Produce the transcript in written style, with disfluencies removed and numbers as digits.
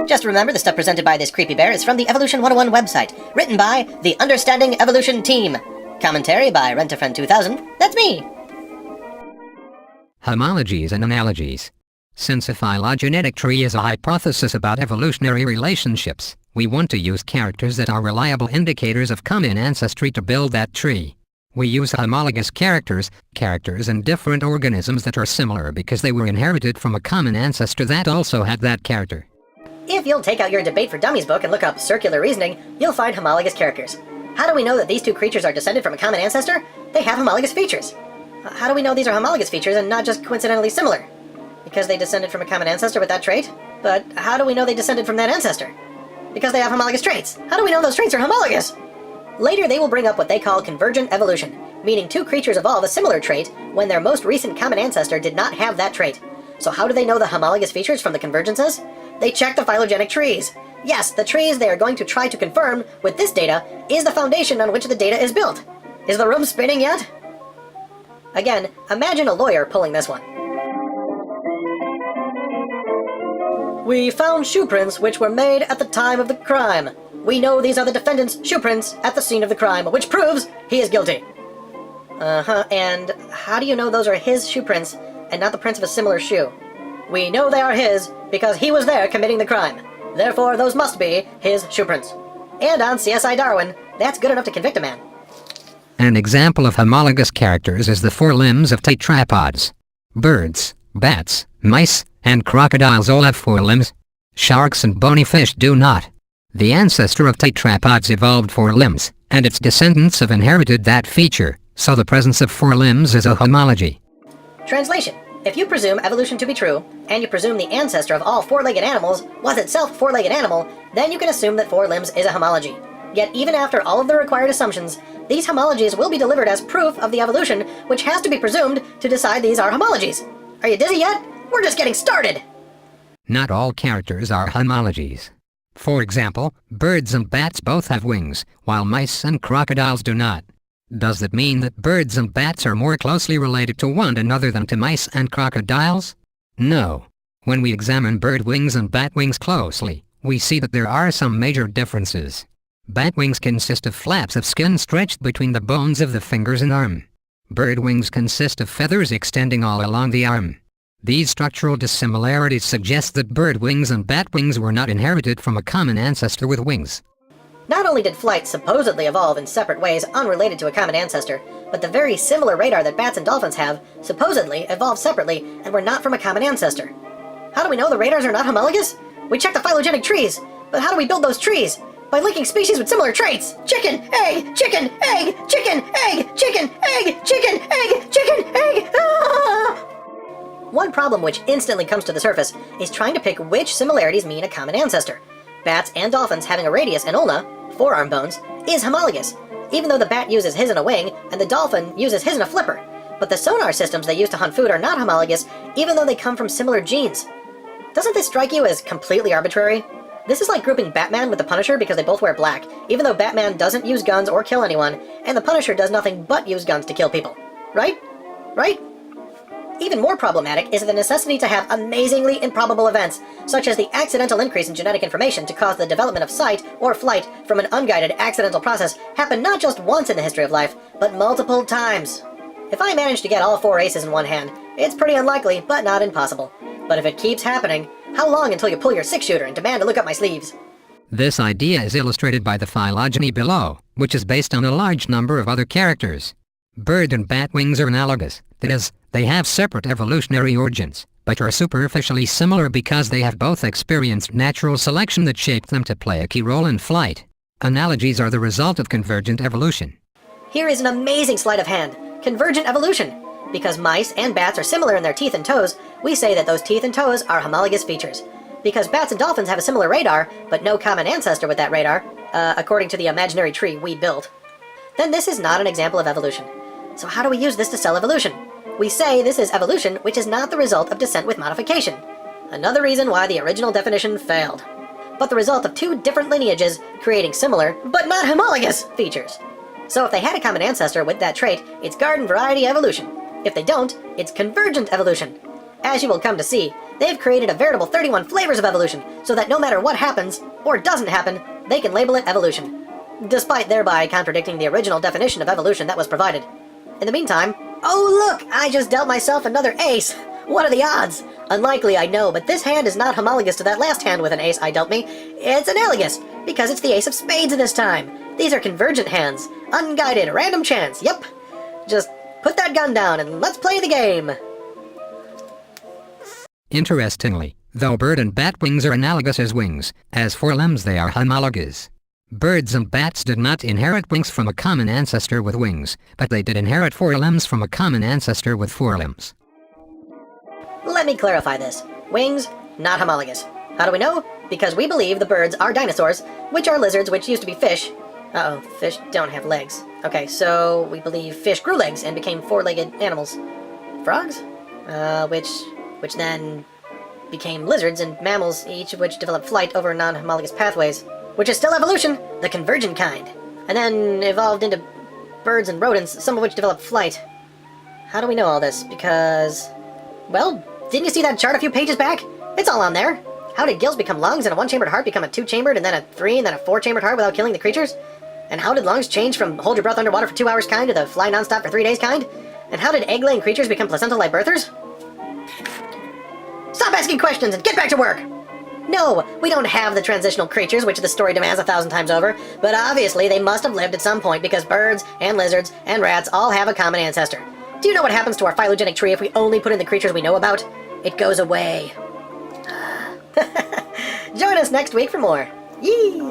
Just remember, the stuff presented by this creepy bear is from the Evolution 101 website, written by the Understanding Evolution team. Commentary by Rent-A-Friend2000, that's me! Homologies and analogies. Since a phylogenetic tree is a hypothesis about evolutionary relationships, we want to use characters that are reliable indicators of common ancestry to build that tree. We use homologous characters in different organisms that are similar because they were inherited from a common ancestor that also had that character. If you'll take out your Debate for Dummies book and look up circular reasoning, you'll find homologous characters. How do we know that these two creatures are descended from a common ancestor? They have homologous features. How do we know these are homologous features and not just coincidentally similar? Because they descended from a common ancestor with that trait? But how do we know they descended from that ancestor? Because they have homologous traits. How do we know those traits are homologous? Later they will bring up what they call convergent evolution, meaning two creatures evolve a similar trait when their most recent common ancestor did not have that trait. So how do they know the homologous features from the convergences? They check the phylogenetic trees. Yes, the trees they are going to try to confirm with this data is the foundation on which the data is built. Is the room spinning yet? Again, imagine a lawyer pulling this one. We found shoe prints which were made at the time of the crime. We know these are the defendant's shoe prints at the scene of the crime, which proves he is guilty. And how do you know those are his shoe prints and not the prints of a similar shoe? We know they are his because he was there committing the crime. Therefore, those must be his shoe prints. And on CSI Darwin, that's good enough to convict a man. An example of homologous characters is the forelimbs of tetrapods. Birds, bats, mice, and crocodiles all have forelimbs. Sharks and bony fish do not. The ancestor of tetrapods evolved forelimbs, and its descendants have inherited that feature, so the presence of forelimbs is a homology. Translation. If you presume evolution to be true, and you presume the ancestor of all four-legged animals was itself a four-legged animal, then you can assume that four limbs is a homology. Yet even after all of the required assumptions, these homologies will be delivered as proof of the evolution, which has to be presumed to decide these are homologies. Are you dizzy yet? We're just getting started! Not all characters are homologies. For example, birds and bats both have wings, while mice and crocodiles do not. Does that mean that birds and bats are more closely related to one another than to mice and crocodiles? No. When we examine bird wings and bat wings closely, we see that there are some major differences. Bat wings consist of flaps of skin stretched between the bones of the fingers and arm. Bird wings consist of feathers extending all along the arm. These structural dissimilarities suggest that bird wings and bat wings were not inherited from a common ancestor with wings. Not only did flight supposedly evolve in separate ways unrelated to a common ancestor, but the very similar radar that bats and dolphins have supposedly evolved separately and were not from a common ancestor. How do we know the radars are not homologous? We check the phylogenetic trees, but how do we build those trees? By linking species with similar traits. Chicken, egg, chicken, egg, chicken, egg, chicken, egg, chicken, egg, chicken, egg. Ah! One problem which instantly comes to the surface is trying to pick which similarities mean a common ancestor. Bats and dolphins having a radius and ulna, forearm bones, is homologous, even though the bat uses his in a wing and the dolphin uses his in a flipper. But the sonar systems they use to hunt food are not homologous, even though they come from similar genes. Doesn't this strike you as completely arbitrary? This is like grouping Batman with the Punisher because they both wear black, even though Batman doesn't use guns or kill anyone, and the Punisher does nothing but use guns to kill people. Right? Right? Even more problematic is the necessity to have amazingly improbable events, such as the accidental increase in genetic information to cause the development of sight or flight from an unguided accidental process happen not just once in the history of life, but multiple times. If I manage to get all four aces in one hand, it's pretty unlikely, but not impossible. But if it keeps happening, how long until you pull your six-shooter and demand to look up my sleeves? This idea is illustrated by the phylogeny below, which is based on a large number of other characters. Bird and bat wings are analogous, that is, they have separate evolutionary origins, but are superficially similar because they have both experienced natural selection that shaped them to play a key role in flight. Analogies are the result of convergent evolution. Here is an amazing sleight of hand, convergent evolution. Because mice and bats are similar in their teeth and toes, we say that those teeth and toes are homologous features. Because bats and dolphins have a similar radar, but no common ancestor with that radar, according to the imaginary tree we built, then this is not an example of evolution. So how do we use this to sell evolution? We say this is evolution which is not the result of descent with modification. Another reason why the original definition failed. But the result of two different lineages creating similar, but not homologous, features. So if they had a common ancestor with that trait, it's garden variety evolution. If they don't, it's convergent evolution. As you will come to see, they've created a veritable 31 flavors of evolution, so that no matter what happens, or doesn't happen, they can label it evolution, despite thereby contradicting the original definition of evolution that was provided. In the meantime, oh look, I just dealt myself another ace! What are the odds? Unlikely, I know, but this hand is not homologous to that last hand with an ace I dealt me. It's analogous, because it's the ace of spades this time. These are convergent hands. Unguided, random chance, yep. Just put that gun down and let's play the game. Interestingly, though bird and bat wings are analogous as wings, as forelimbs they are homologous. Birds and bats did not inherit wings from a common ancestor with wings, but they did inherit forelimbs from a common ancestor with forelimbs. Let me clarify this. Wings, not homologous. How do we know? Because we believe the birds are dinosaurs, which are lizards, which used to be fish. Uh-oh, fish don't have legs. Okay, so we believe fish grew legs and became four-legged animals. Frogs? Which then became lizards and mammals, each of which developed flight over non-homologous pathways, which is still evolution, the convergent kind. And then evolved into birds and rodents, some of which developed flight. How do we know all this? Because, well, didn't you see that chart a few pages back? It's all on there. How did gills become lungs and a one-chambered heart become a two-chambered and then a three and then a four-chambered heart without killing the creatures? And how did lungs change from hold your breath underwater for 2 hours kind to the fly nonstop for 3 days kind? And how did egg-laying creatures become placental-like birthers? Stop asking questions and get back to work! No, we don't have the transitional creatures which the story demands 1,000 times over, but obviously they must have lived at some point because birds and lizards and rats all have a common ancestor. Do you know what happens to our phylogenetic tree if we only put in the creatures we know about? It goes away. Join us next week for more. Yee!